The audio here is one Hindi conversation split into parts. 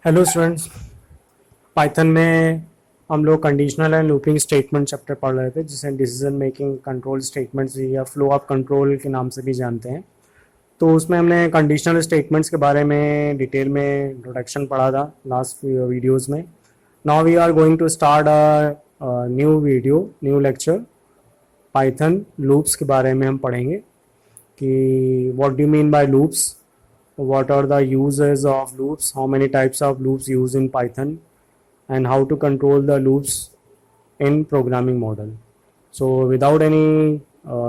Hello students. पाइथन में हम लोग conditional and looping statement chapter पढ़ रहे थे, जिसे डिसीजन मेकिंग कंट्रोल स्टेटमेंट्स या फ्लो ऑफ कंट्रोल के नाम से भी जानते हैं। तो उसमें हमने कंडीशनल स्टेटमेंट्स के बारे में डिटेल में इंट्रोडक्शन पढ़ा था लास्ट वीडियोस में। Now we are going to start a new lecture. Python loops के बारे में हम पढ़ेंगे कि what do you mean by loops, what are the uses of loops, how many types of loops used in Python, and how to control the loops in programming model. So without any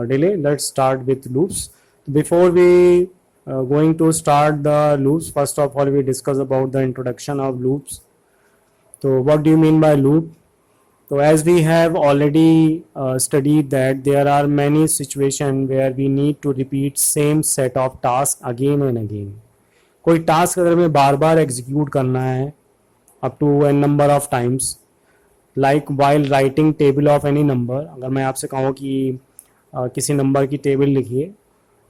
delay, let's start with loops. Before we going to start the loops, first of all we discuss about the introduction of loops. So what do you mean by loop? So as we have already studied that there are many situations where we need to repeat same set of tasks again and again. कोई टास्क अगर हमें बार बार एग्जीक्यूट करना है up to N number of times, like while writing table of any number, अगर मैं आपसे कहूँ कि किसी नंबर की टेबल लिखिए,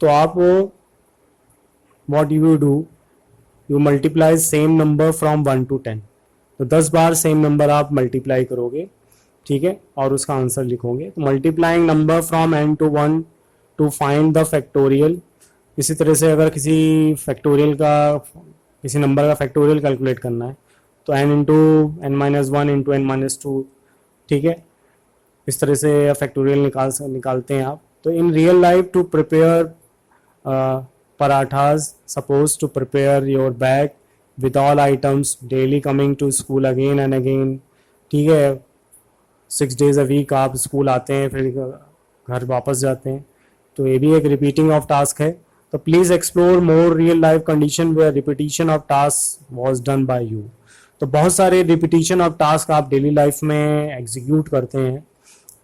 तो आप what you do, you multiply same number from 1 to 10। तो 10 बार सेम नंबर आप मल्टीप्लाई करोगे, ठीक है, और उसका आंसर लिखोगे। तो multiplying number from n to 1 to find the factorial. इसी तरह से अगर किसी नंबर का फैक्टोरियल कैलकुलेट करना है तो n into N minus one into N minus two, ठीक है, इस तरह से फैक्टोरियल निकालते हैं आप। तो in real life to prepare parathas, suppose to prepare your bag with all items daily coming to school again and again, ठीक है, 6 days अ वीक आप स्कूल आते हैं फिर घर वापस जाते हैं, तो ये भी एक रिपीटिंग ऑफ टास्क है। तो please explore more real life condition where repetition of task was done by you. तो बहुत सारे रिपीटिशन ऑफ टास्क आप डेली लाइफ में एग्जीक्यूट करते हैं,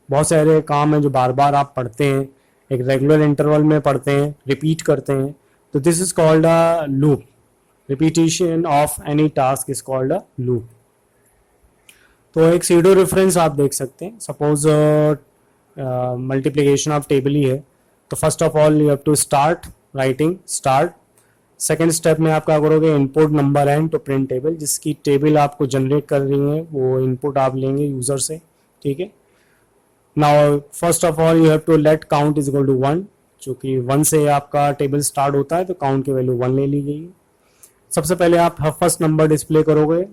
बहुत सारे काम हैं जो बार बार आप पढ़ते हैं, एक रेगुलर इंटरवल में पढ़ते हैं, रिपीट करते हैं। तो this is called a loop. Repetition of any task is called a loop. तो एक सीडो रेफरेंस आप देख सकते हैं, सपोज मल्टीप्लिकेशन ऑफ टेबल ही है, तो first of all you have to start writing start. Second step में आप क्या करोगे, input number N to print table, जिसकी टेबल आपको जनरेट कर रही है वो इनपुट आप लेंगे यूजर से, ठीक है। Now first of all you have to let count is equal to 1, चूंकि 1 से आपका टेबल स्टार्ट होता है तो काउंट की वैल्यू 1 ले ली गई है। सबसे पहले आप फर्स्ट नंबर डिस्प्ले करोगे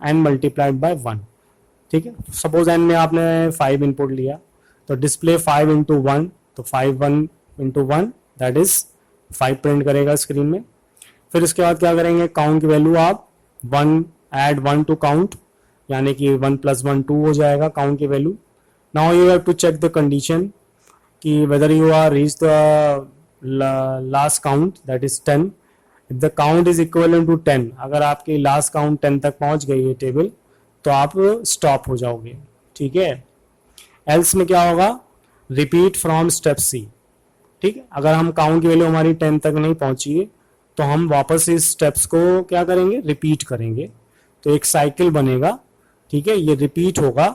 एन मल्टीप्लाइड बाय 1, ठीक है। सपोज एन में आपने 5 इनपुट लिया, तो डिस्प्ले 5 इंटू 1, तो 5 1 इंटू 1 दैट इज 5 प्रिंट करेगा स्क्रीन में। फिर इसके बाद क्या करेंगे, काउंट की वैल्यू आप 1 ऐड 1 टू काउंट, यानी कि 1 + 1 2 हो जाएगा काउंट की value. Now you have to check the condition कि whether you are reach the last count that is 10। If the count is equal to 10, अगर आपकी लास्ट काउंट 10 तक पहुंच गई है टेबल, तो आप स्टॉप हो जाओगे, ठीक है। एल्स में क्या होगा, रिपीट फ्रॉम स्टेप सी, ठीक है। अगर हम काउंट की वैल्यू हमारी 10 तक नहीं पहुंची है तो हम वापस इस स्टेप्स को क्या करेंगे, रिपीट करेंगे, तो एक साइकिल बनेगा, ठीक है। ये रिपीट होगा,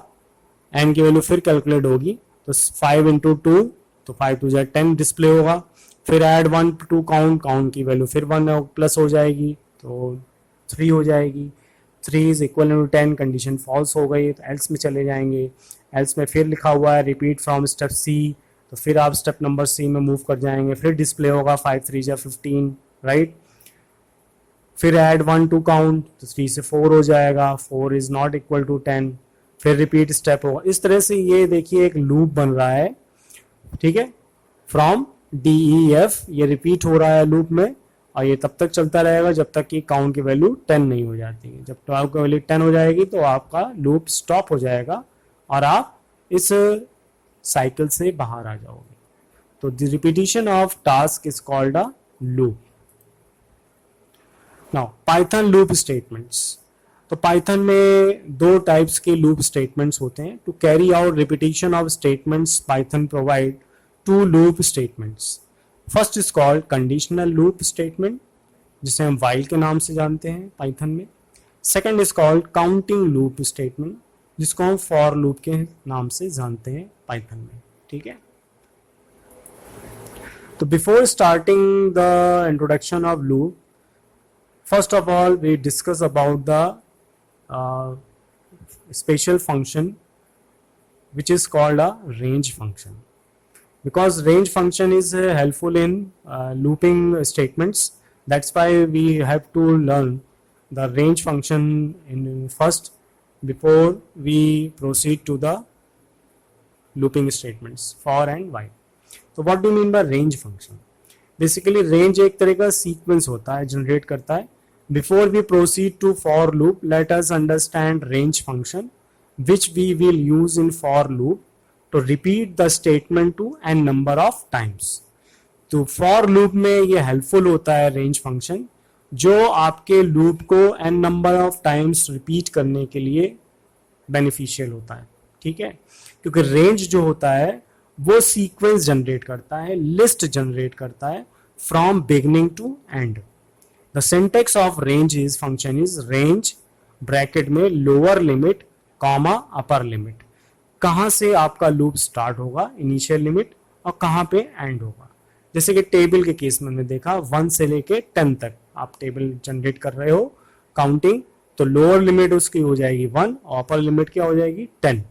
एन की वैल्यू फिर कैलकुलेट होगी, तो 5 इंटू 2, तो 5 2 10 डिस्प्ले होगा। फिर ऐड 1 टू काउंट, काउंट की वैल्यू फिर 1 प्लस हो जाएगी, तो 3 हो जाएगी। 3 is equal to 10, condition false हो गई, तो एल्स में चले जाएंगे। एल्स में फिर लिखा हुआ है रिपीट फ्रॉम स्टेप सी, तो फिर आप स्टेप नंबर सी में मूव कर जाएंगे, फिर डिस्प्ले होगा 5 3 15, राइट। फिर ऐड 1 टू काउंट, तो 3 से 4 हो जाएगा, 4 इज नॉट इक्वल टू 10, फिर रिपीट स्टेप होगा। इस तरह से ये देखिए एक लूप बन रहा है, ठीक है, फ्रॉम DEF, ये रिपीट हो रहा है लूप में, और ये तब तक चलता रहेगा जब तक कि काउंट की वैल्यू 10 नहीं हो जाती है। जब काउंट की वैल्यू 10 हो जाएगी तो आपका लूप स्टॉप हो जाएगा और आप इस साइकिल से बाहर आ जाओगे। तो the repetition of task is called a loop. Now Python loop statements. तो पाइथन में 2 टाइप्स के लूप स्टेटमेंट्स होते हैं। To carry out repetition of statements, Python provide 2 loop statements. First is called conditional loop statement, जिसे हम वाइल के नाम से जानते हैं पाइथन में। Second is called counting loop statement, जिसको हम फॉर लूप के नाम से जानते हैं पाइथन में, ठीक है। तो before starting the introduction of loop, First of all, we discuss about the special function which is called a range function, because range function is helpful in looping statements. That's why we have to learn the range function in first before we proceed to the looping statements for and while. तो what do you mean by range function? Basically range एक तरह का सीक्वेंस होता है, जनरेट करता है. Before we proceed to for loop, let us understand range function which we will use in for loop to repeat the statement to n number of times. तो for loop में ये helpful होता है range function, जो आपके loop को n number of times repeat करने के लिए beneficial होता है. ठीक है, क्योंकि range जो होता है वो सीक्वेंस जनरेट करता है, लिस्ट जनरेट करता है from beginning to end. The syntax of range is function is range bracket में lower limit comma upper limit. कहाँ से आपका लूप स्टार्ट होगा, इनिशियल लिमिट, और कहाँ पे एंड होगा. जैसे कि टेबल के केस में हमने देखा 1 से लेके 10 तक आप टेबल जनरेट कर रहे हो काउंटिंग, तो लोअर लिमिट उसकी हो जाएगी 1 और अपर लिमिट क्या हो जाएगी 10.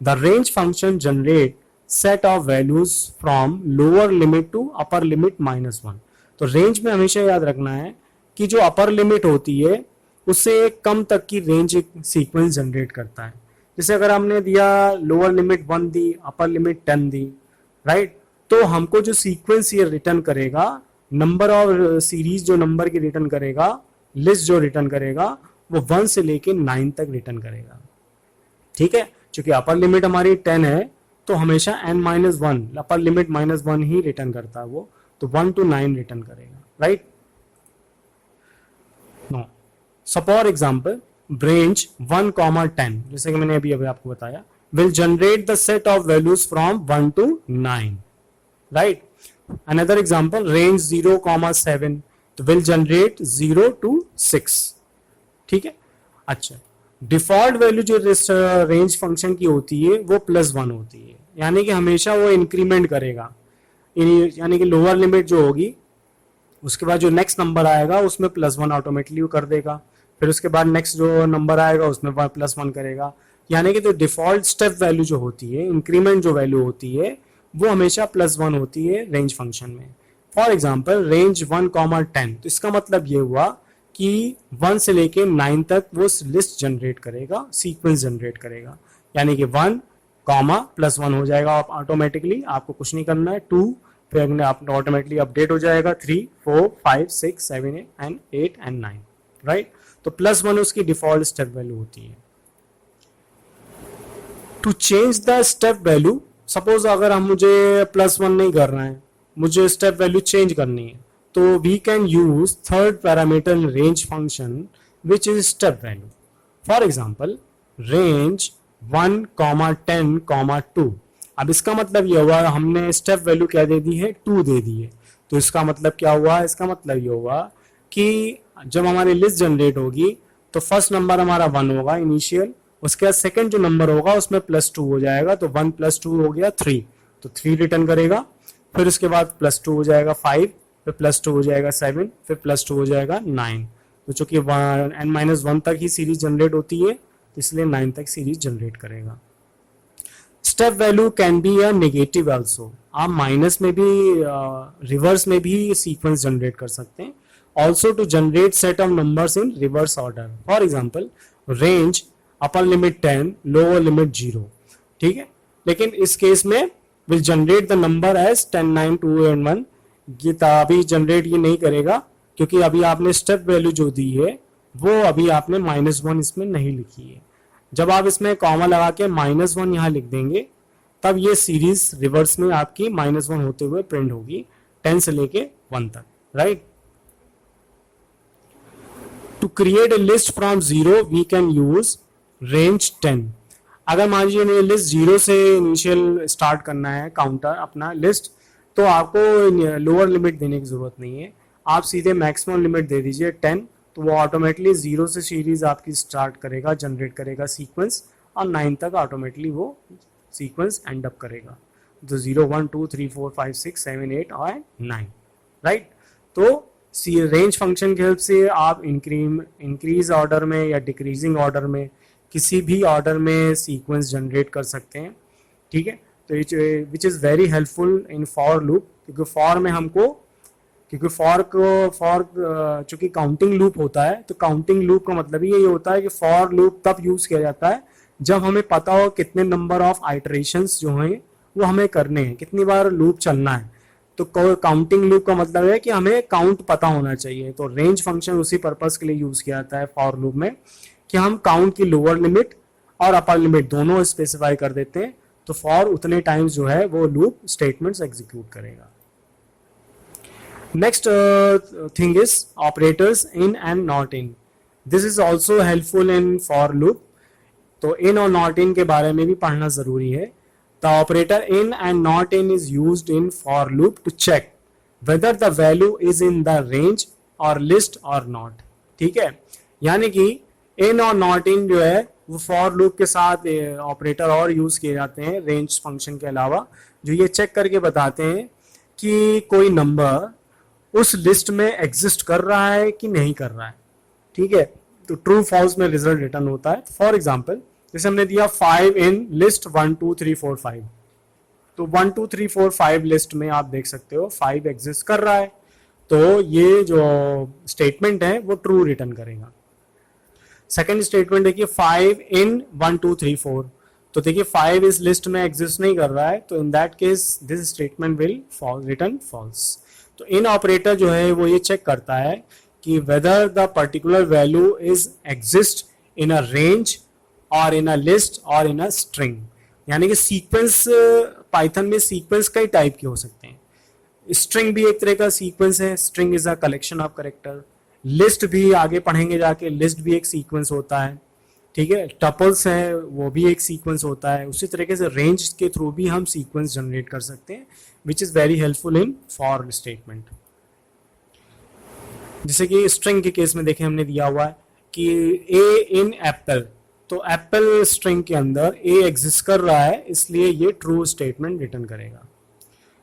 The range function generate set of values from lower limit to upper limit -1. तो रेंज में हमेशा याद रखना है कि जो अपर लिमिट होती है उससे कम तक की रेंज एक सीक्वेंस जनरेट करता है. जैसे अगर हमने दिया लोअर लिमिट 1 दी, अपर लिमिट 10 दी, राइट, तो हमको जो सीक्वेंस ये रिटर्न करेगा, नंबर ऑफ सीरीज जो नंबर की रिटर्न करेगा, लिस्ट जो रिटर्न करेगा, वो 1 से लेके 9 तक रिटर्न करेगा. ठीक है, क्योंकि अपर लिमिट हमारी 10 है तो हमेशा n-1 अपर लिमिट -1 ही रिटर्न करता है वो, तो 1 to 9 रिटर्न करेगा. Right, no. So for example range 1, 10, जैसे कि मैंने अभी आपको बताया, will generate the set of values from 1 to 9. Right, another example range 0, 7, तो विल जनरेट 0 to 6. ठीक है, अच्छा. डिफॉल्ट वैल्यू जो रेंज फंक्शन की होती है वो +1 होती है, यानी कि हमेशा वो इंक्रीमेंट करेगा. यानी कि लोअर लिमिट जो होगी उसके बाद जो नेक्स्ट नंबर आएगा उसमें +1 ऑटोमेटिकली कर देगा, फिर उसके बाद नेक्स्ट जो नंबर आएगा उसमें +1 करेगा. यानी कि जो डिफॉल्ट स्टेप वैल्यू जो होती है, इंक्रीमेंट जो वैल्यू होती है, वो हमेशा +1 होती है रेंज फंक्शन में. फॉर एग्जाम्पल रेंज 1, 10, तो इसका मतलब ये हुआ कि 1 से लेके 9 तक वो लिस्ट जनरेट करेगा, सीक्वेंस जनरेट करेगा. यानी कि 1, +1 हो जाएगा ऑटोमेटिकली, आपको कुछ नहीं करना है. 2 फिर आप ऑटोमेटिकली अपडेट हो जाएगा. 3, 4, 5, 6, 7 एंड 8 एंड 9. राइट, तो +1 उसकी डिफॉल्ट स्टेप वैल्यू होती है. To change the step value, suppose अगर हम मुझे +1 नहीं करना है, मुझे स्टेप वैल्यू चेंज करनी है, तो we can use third parameter range function which is step value. For example range 1, 10, 2. अब इसका मतलब ये हुआ हमने स्टेप वैल्यू क्या दे दी है, 2 दे दी है. तो इसका मतलब क्या हुआ, इसका मतलब ये हुआ कि जब हमारी लिस्ट जनरेट होगी तो फर्स्ट नंबर हमारा 1 होगा इनिशियल, उसके बाद सेकंड जो नंबर होगा उसमें +2 हो जाएगा, तो 1 + 2 हो गया 3, तो 3 रिटर्न करेगा. फिर उसके बाद +2 हो जाएगा 5, फिर +2 हो जाएगा 7, फिर +2 हो जाएगा 9. तो चूंकि n-1 तक ही सीरीज जनरेट होती है, तो इसलिए 9 तक सीरीज जनरेट करेगा. Step value can be a negative also. आप माइनस में भी, रिवर्स में भी सीक्वेंस जनरेट कर सकते हैं. Also to generate set of numbers in reverse order. For example range upper limit 10, lower limit 0. ठीक है, लेकिन इस केस में will generate the number as 10, 9, 2 and 1. ये अभी जनरेट ये नहीं करेगा क्योंकि अभी आपने स्टेप वैल्यू जो दी है वो अभी आपने -1 इसमें नहीं लिखी है. जब आप इसमें कॉमा लगा के -1 यहाँ लिख देंगे तब ये सीरीज रिवर्स में आपकी -1 होते हुए प्रिंट होगी 10 से लेके 1 तक. Right, to create a list from 0 we can use range 10. अगर मान लीजिए मुझे लिस्ट 0 से इनिशियल स्टार्ट करना है काउंटर अपना लिस्ट, तो आपको लोअर लिमिट देने की जरूरत नहीं है, आप सीधे मैक्सिमम लिमिट दे दीजिए 10, तो वो ऑटोमेटिकली 0 से सीरीज आपकी स्टार्ट करेगा, जनरेट करेगा सीक्वेंस, और 9 तक ऑटोमेटिकली वो सीक्वेंस एंड अप करेगा. तो 0, 1, 2, 3, 4, 5, 6, 7, 8 और 9. राइट, तो रेंज फंक्शन की हेल्प से आप इंक्रीज ऑर्डर में या डिक्रीजिंग ऑर्डर में किसी भी ऑर्डर में सीक्वेंस जनरेट कर सकते हैं, ठीक है। तो which is very helpful in for loop, क्योंकि फॉर में हमको, क्योंकि फॉर चूंकि काउंटिंग लूप होता है, तो काउंटिंग लूप का मतलब ही यही होता है कि फॉर लूप तब यूज किया जाता है जब हमें पता हो कितने नंबर ऑफ आइटरेशंस जो हैं वो हमें करने हैं, कितनी बार लूप चलना है। तो काउंटिंग लूप का मतलब है कि हमें काउंट पता होना चाहिए। तो रेंज फंक्शन उसी पर्पस के लिए यूज किया जाता है फॉर लूप में, कि हम काउंट की लोअर लिमिट और अपर लिमिट दोनों स्पेसिफाई कर देते हैं, तो फॉर उतने टाइम्स जो है वो लूप स्टेटमेंट्स एग्जीक्यूट करेगा। Next thing is operators in and not in. This is also helpful in for loop. तो इन और नॉट इन के बारे में भी पढ़ना जरूरी है। The operator in and not in is used in for loop to check whether the value is in the range और लिस्ट और नॉट, ठीक है। यानी कि इन और नॉट इन जो है वो फॉर लूप के साथ ऑपरेटर और यूज किए जाते हैं रेंज फंक्शन के अलावा, जो ये चेक करके बताते हैं कि कोई नंबर उस लिस्ट में एग्जिस्ट कर रहा है कि नहीं कर रहा है, ठीक है। तो ट्रू फॉल्स में रिजल्ट रिटर्न होता है। फॉर एग्जाम्पल जैसे हमने दिया 5 इन लिस्ट 1 2 3 4 5, तो 1 2 3 4 5 लिस्ट में आप देख सकते हो 5 एग्जिस्ट कर रहा है, तो ये जो स्टेटमेंट है वो ट्रू रिटर्न करेगा। सेकेंड स्टेटमेंट देखिए 5 इन 1 2 3 4, तो देखिए 5 इस लिस्ट में एग्जिस्ट नहीं कर रहा है, तो in that case this statement will return false. तो इन ऑपरेटर जो है वो ये चेक करता है कि whether the particular value is exist in a range और इन अ लिस्ट और इन अ स्ट्रिंग। यानी कि सीक्वेंस, पाइथन में सीक्वेंस कई टाइप के हो सकते हैं। स्ट्रिंग भी एक तरह का सीक्वेंस है, string is a collection of character. List भी आगे पढ़ेंगे जाके, लिस्ट भी एक सीक्वेंस होता है, ठीक है। टपल्स है वो भी एक सीक्वेंस होता है। उसी तरीके से रेंज के थ्रू भी हम सीक्वेंस जनरेट कर सकते हैं, which is very helpful in for statement. जैसे कि स्ट्रिंग के केस में देखें हमने दिया हुआ है कि ए इन एप्पल, तो एप्पल स्ट्रिंग के अंदर ए एग्जिस्ट कर रहा है, इसलिए ये ट्रू स्टेटमेंट रिटर्न करेगा।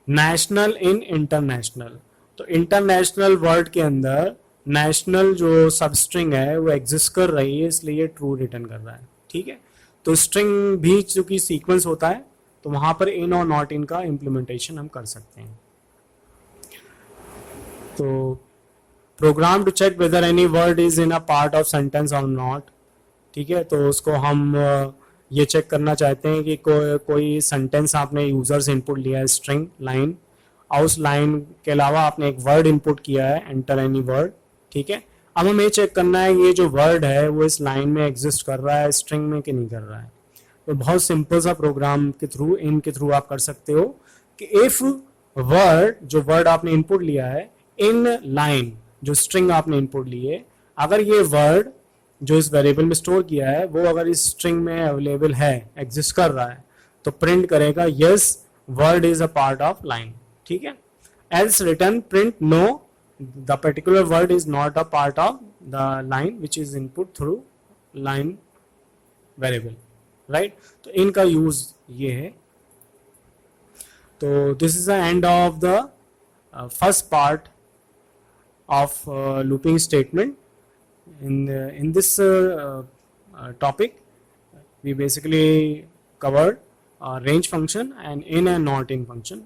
नेशनल इन इंटरनेशनल, तो इंटरनेशनल वर्ड के अंदर नेशनल जो सब स्ट्रिंग है वो एग्जिस्ट कर रही है, इसलिए ये ट्रू रिटर्न कर रहा है, ठीक है। तो स्ट्रिंग भी चूंकि सीक्वेंस होता है, तो वहां पर इन और नॉट इन का इम्प्लीमेंटेशन हम कर सकते हैं। तो program to check whether any word is in a part of sentence और नॉट, ठीक है। तो उसको हम ये चेक करना चाहते हैं कि कोई सेंटेंस आपने यूजर से इनपुट लिया है, स्ट्रिंग लाइन, और उस लाइन के अलावा आपने एक वर्ड इनपुट किया है, एंटर एनी वर्ड, ठीक है। अब हमें ये चेक करना है ये जो वर्ड है वो इस लाइन में एग्जिस्ट कर रहा है स्ट्रिंग में कि नहीं कर रहा है। तो बहुत सिंपल सा प्रोग्राम के थ्रू, इन के थ्रू आप कर सकते हो कि इफ वर्ड, जो वर्ड आपने इनपुट लिया है, इन लाइन जो स्ट्रिंग आपने इनपुट ली है, अगर ये वर्ड जो इस वेरिएबल में स्टोर किया है वो अगर इस स्ट्रिंग में अवेलेबल है, एग्जिस्ट कर रहा है, तो प्रिंट करेगा yes word is a part of line, ठीक है। Else return print know the particular word is not a part of the line which is input through line variable, right. तो इनका यूज ये है। तो this is the end of the first part of looping statement. In this topic we basically covered range function and in and not in function,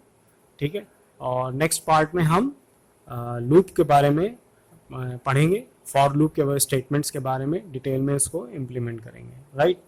ठीक है। और नेक्स्ट पार्ट में हम लूप के बारे में पढ़ेंगे, फॉर लूप के स्टेटमेंट्स के बारे में डिटेल में इसको इम्प्लीमेंट करेंगे, राइट।